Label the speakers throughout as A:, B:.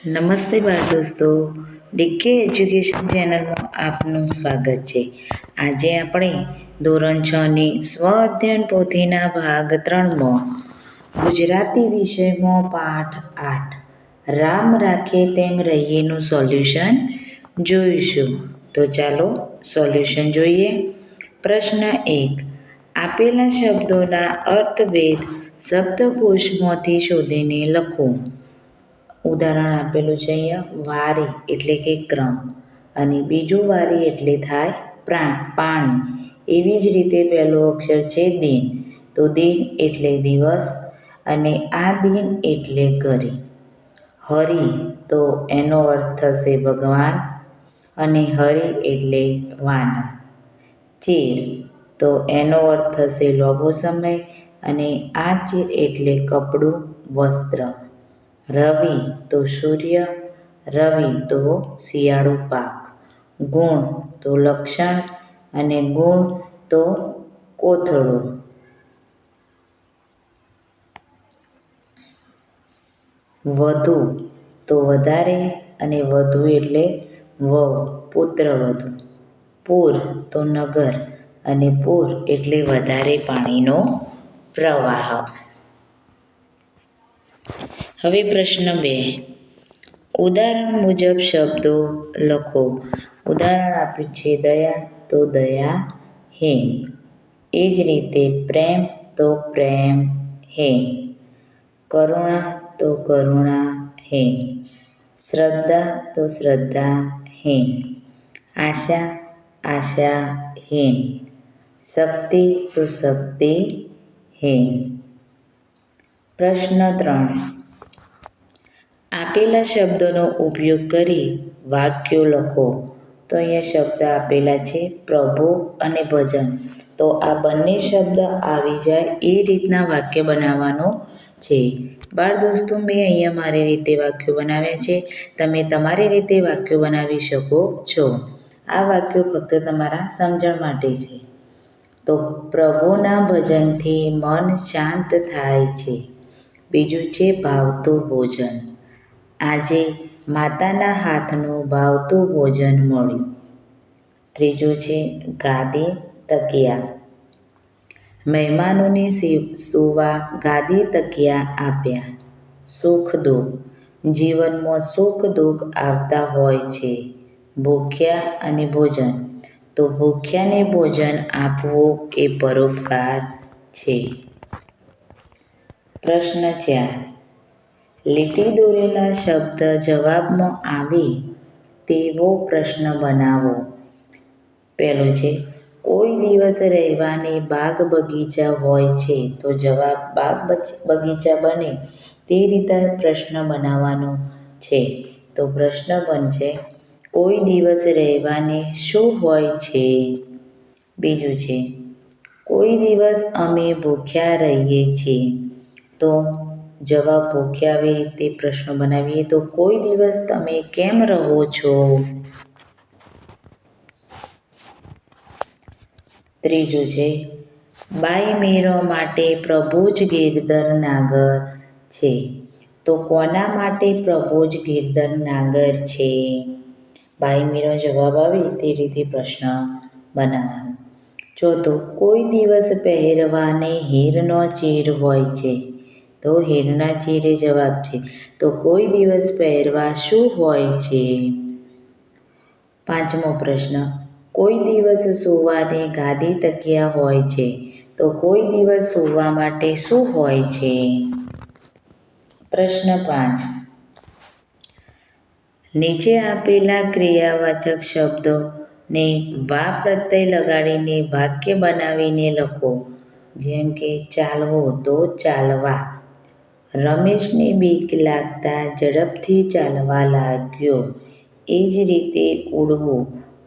A: નમસ્તે બાળ દોસ્તો, ડીકે એજ્યુકેશન ચેનલમાં આપનું સ્વાગત છે. આજે આપણે ધોરણ 6ની સ્વ અધ્યયન પોથીના ભાગ 3માં ગુજરાતી વિષયમાં પાઠ 8 રામ રાખે તેમ રહીએનું સોલ્યુશન જોઈશું. તો ચાલો સોલ્યુશન જોઈએ. પ્રશ્ન 1. આપેલા શબ્દોના અર્થભેદ શબ્દકોશમાંથી શોધીને લખો. ઉદાહરણ આપેલું છે અહીંયા વારી એટલે કે ક્રમ અને બીજું વારી એટલે થાય પાણી. એવી જ રીતે પહેલો અક્ષર છે દિન, તો દિન એટલે દિવસ અને આ દિન એટલે ઘરે. હરિ તો એનો અર્થ થશે ભગવાન અને હરિ એટલે વાનર. ચીર તો એનો અર્થ થશે લાંબો સમય અને આ ચીર એટલે કપડું, વસ્ત્ર. રવિ તો સૂર્ય, રવિ તો શિયાળુ પાક. ગુણ તો લક્ષણ અને ગુણ તો કોથળું. વધુ તો વધારે અને વધુ એટલે વહુ, પુત્રવધુ. પૂર તો નગર અને પૂર એટલે વધારે પાણીનો પ્રવાહ. હવે પ્રશ્ન 2. ઉદાહરણ મુજબ શબ્દો લખો. ઉદાહરણ આપ્યું છે દયા તો દયાહીન. એ જ રીતે પ્રેમ તો પ્રેમહીન. કરુણા તો કરુણાહીન. શ્રદ્ધા તો શ્રદ્ધાહીન. આશા આશાહીન. શક્તિ તો શક્તિહીન. પ્રશ્ન 3. આપેલા શબ્દોનો ઉપયોગ કરી વાક્યો લખો. તો અહીંયા શબ્દ આપેલા છે પ્રભુ અને ભજન. તો આ બંને શબ્દ આવી જાય એ રીતના વાક્ય બનાવવાનું છે. બાળ દોસ્તો, મેં અહીંયા મારી રીતે વાક્યો બનાવ્યા છે. તમે તમારી રીતે વાક્યો બનાવી શકો છો. આ વાક્યો ફક્ત તમારા સમજણ માટે છે. તો પ્રભુના ભજનથી મન શાંત થાય છે. બીજું છે ભાવતું ભોજન. આજે માતાના હાથનું ભાવતું ભોજન મળ્યું. ત્રીજું છે ગાદી તકિયા. મહેમાનોને સૂવા ગાદી તકિયા આપ્યા. સુખ દુઃખ. જીવનમાં સુખ દુઃખ આવતા હોય છે. ભૂખ્યા અને ભોજન. તો ભૂખ્યાને ભોજન આપવું એ પરોપકાર છે. પ્રશ્ન 4. લીટી દોરેલા શબ્દ જવાબમાં આવે તેવો પ્રશ્ન બનાવો. પહેલું છે કોઈ દિવસ રહેવાને બાગ બગીચા હોય છે. તો જવાબ બાગ બગીચા બને તે રીતે પ્રશ્ન બનાવવાનો છે. તો પ્રશ્ન બનશે કોઈ દિવસ રહેવાને શું હોય છે. બીજું છે કોઈ દિવસ અમે ભૂખ્યા રહીએ છીએ. તો જવાબ ભૂખ્યા આવી રીતે પ્રશ્ન બનાવીએ તો કોઈ દિવસ તમે કેમ રહો છો. ત્રીજું છે બાઈ મેરવા માટે પ્રભુ જ ગિરધર નાગર છે. તો કોના માટે પ્રભુ જ ગિરધર નાગર છે. બાઈ મેરવા જવાબ આવે તે રીતે પ્રશ્ન બનાવવાનો. ચોથું કોઈ દિવસ પહેરવાને હીરનો ચીર હોય છે. તો હીરના ચીરે જવાબ છે. તો કોઈ દિવસ પહેરવા શું હોય છે. પાંચમો પ્રશ્ન કોઈ દિવસ સૂવાને ગાદી તકિયા હોય છે. તો કોઈ દિવસ સૂવા માટે શું હોય છે. પ્રશ્ન 5. નીચે આપેલા ક્રિયાવાચક શબ્દોને વા પ્રત્યય લગાડીને વાક્ય બનાવીને લખો. જેમ કે ચાલવું તો ચાલવા. રમેશને બીક લાગતા ઝડપથી ચાલવા લાગ્યો. એ જ રીતે ઉડવું.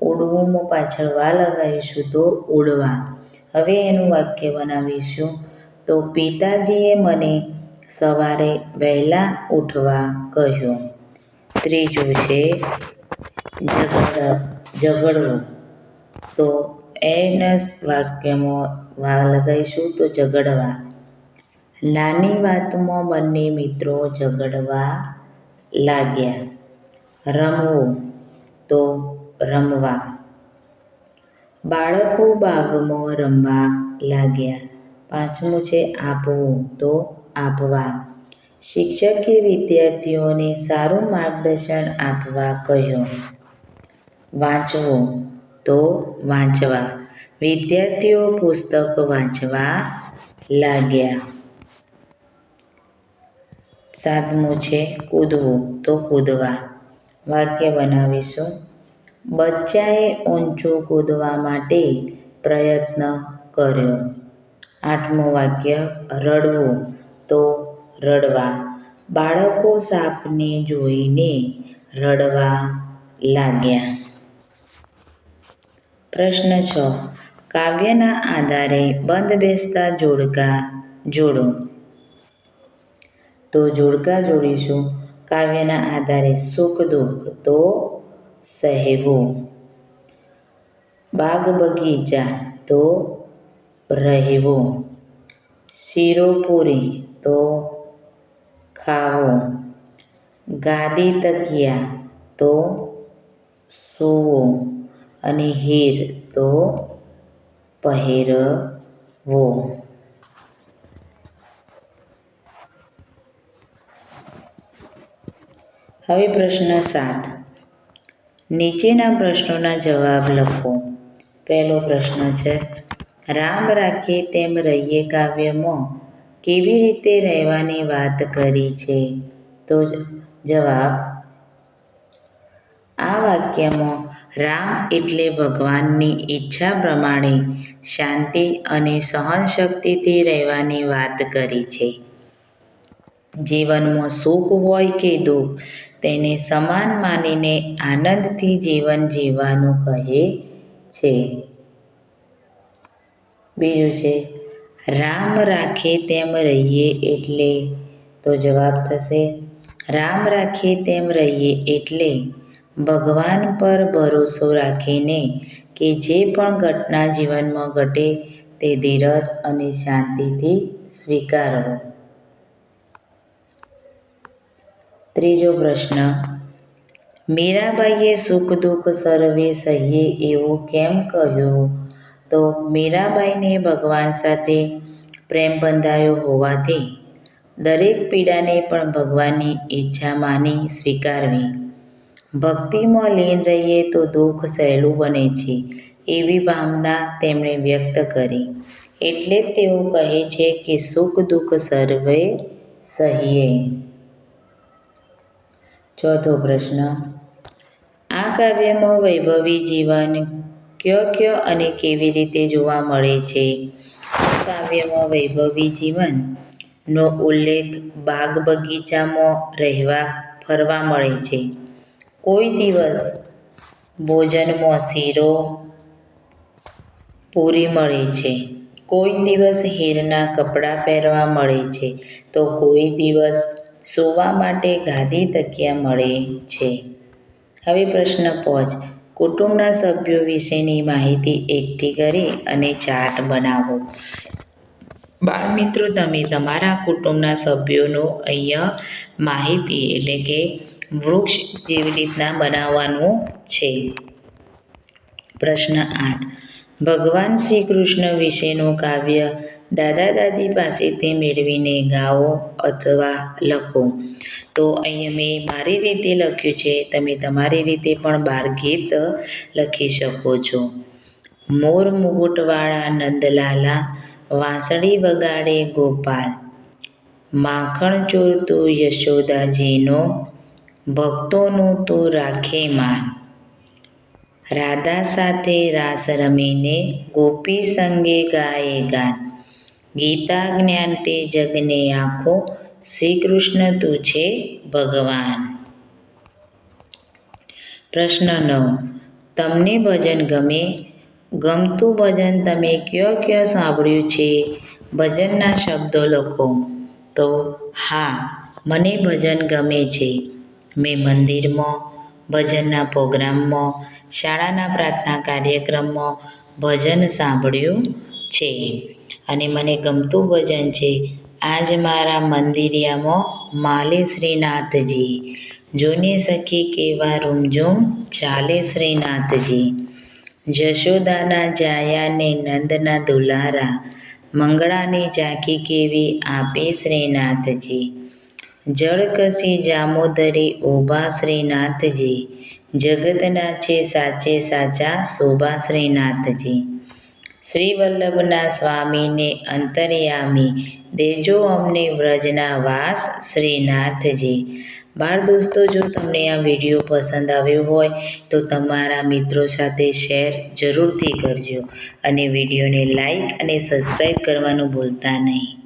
A: ઉડવુંમાં પાછળ વા લગાવીશું તો ઉડવા. હવે એનું વાક્ય બનાવીશું. તો પિતાજીએ મને સવારે વહેલા ઉઠવા કહ્યું. ત્રીજું છે ઝઘડવું. તો એના વાક્યમાં વા લગાવીશું તો ઝઘડવા. નાની વાતમાં બંને મિત્રો ઝઘડવા લાગ્યા. રમવું તો રમવા. બાળકો બાગમાં રમવા લાગ્યા. પાંચમું છે આપવું તો આપવા. શિક્ષકે વિદ્યાર્થીઓને સારું માર્ગદર્શન આપવા કહ્યું. વાંચવું તો વાંચવા. વિદ્યાર્થીઓ પુસ્તક વાંચવા લાગ્યા. સાતમું છે કૂદવું તો કૂદવા. વાક્ય બનાવીશું. બચ્ચાએ ઊંચું કૂદવા માટે પ્રયત્ન કર્યો. આઠમું વાક્ય રડવું તો રડવા. બાળકો સાપને જોઈને રડવા લાગ્યા. પ્રશ્ન 6. કાવ્યના આધારે બંધબેસતા જોડકા જોડો. તો જોડકા જોડીશું. કાવ્યના આધારે સુખ દુઃખ તો સહેવું. બાગ બગીચા તો રહેવું. શીરો પૂરી તો ખાવું. ગાદી તકિયા તો સૂવું. અને હીર તો પહેરવો. હવે પ્રશ્ન 7. નીચેના પ્રશ્નોના જવાબ લખો. પહેલો પ્રશ્ન છે રામ રાખીએ તેમ રહીએ કાવ્યમાં કેવી રીતે રહેવાની વાત કરી છે? તો જવાબ આ વાક્યમાં રામ એટલે ભગવાનની ઈચ્છા પ્રમાણે શાંતિ અને સહનશક્તિથી રહેવાની વાત કરી છે. જીવનમાં સુખ હોય કે દુઃખ તેને સમાન માનીને આનંદથી જીવન જીવવાનું કહે છે. બીજું છે રામ રાખે તેમ રહીએ એટલે? તો જવાબ થશે રામ રાખીએ તેમ રહીએ એટલે ભગવાન પર ભરોસો રાખીને કે જે પણ ઘટના જીવનમાં ઘટે તે ધીરજ અને શાંતિથી સ્વીકારવો. ત્રીજો પ્રશ્ન મીરાબાઈએ સુખ દુઃખ સર્વે સહીએ એવું કેમ કહ્યું? તો મીરાબાઈને ભગવાન સાથે પ્રેમ બંધાયો હોવાથી દરેક પીડાને પણ ભગવાનની ઈચ્છા માની સ્વીકારવી. ભક્તિમાં લીન રહીએ તો દુઃખ સહેલું બને છે એવી ભાવના તેમણે વ્યક્ત કરી. એટલે જ તેઓ કહે છે કે સુખ દુઃખ સર્વે સહીએ. ચોથો પ્રશ્ન આ કાવ્યમાં વૈભવી જીવન કયો અને કેવી રીતે જોવા મળે છે? આ કાવ્યમાં વૈભવી જીવનનો ઉલ્લેખ બાગ બગીચામાં રહેવા ફરવા મળે છે. કોઈ દિવસ ભોજનમાં શીરો પૂરી મળે છે. કોઈ દિવસ હીરના કપડાં પહેરવા મળે છે તો કોઈ દિવસ સૂવા માટે ગાદી તકિયા મળે છે. હવે પ્રશ્ન 5. કુટુંબના સભ્યો વિશેની માહિતી એકઠી કરી અને ચાર્ટ બનાવો. બાળમિત્રો તમે તમારા કુટુંબના સભ્યોનો અહીંયા માહિતી એટલે કે વૃક્ષ જેવી રીતના બનાવવાનું છે. પ્રશ્ન 8. ભગવાન શ્રી કૃષ્ણ વિશેનું કાવ્ય દાદા દાદી પાસેથી મેળવીને ગાઓ અથવા લખો. તો અહીંયા મેં મારી રીતે લખ્યું છે. તમે તમારી રીતે પણ બાળ ગીત લખી શકો છો. મોર મુગુટવાળા નંદલાલા વાંસળી વગાડે ગોપાલ. માખણ ચોરતું યશોદાજીનો ભક્તોનું તો રાખે માન. રાધા સાથે રાસ રમીને ગોપી સંગે ગાયે ગાન. ગીતા જ્ઞાન તે જગને આખો શ્રી કૃષ્ણ તું છે ભગવાન. પ્રશ્ન 9. તમને ભજન ગમે? ગમતું ભજન તમે ક્યાં સાંભળ્યું છે? ભજનના શબ્દો લખો. તો હા મને ભજન ગમે છે. મેં મંદિરમાં, ભજનના પ્રોગ્રામમાં, શાળાના પ્રાર્થના કાર્યક્રમમાં ભજન સાંભળ્યું છે. અને મને ગમતું ભજન છે આજ મારા મંદિરિયામાં માલે શ્રીનાથજી. જોને સખી કેવા રૂમઝૂમ ચાલે શ્રીનાથજી. જશોદાના જાયાને નંદના દુલારા, મંગળાની ઝાંખી કેવી આપે શ્રીનાથજી. જળકસી જામોદરી ઓભા શ્રીનાથજી, જગતના છે સાચે સાચા શોભા શ્રીનાથજી. શ્રીવલ્લભના સ્વામીને અંતર્યામી, દેજો અમને વ્રજના વાસ શ્રીનાથજી. બાળ દોસ્તો, જો તમને આ વિડીયો પસંદ આવ્યો હોય તો તમારા મિત્રો સાથે શેર જરૂરથી કરજો અને વિડીયોને લાઈક અને સબસ્ક્રાઈબ કરવાનું ભૂલતા નહીં.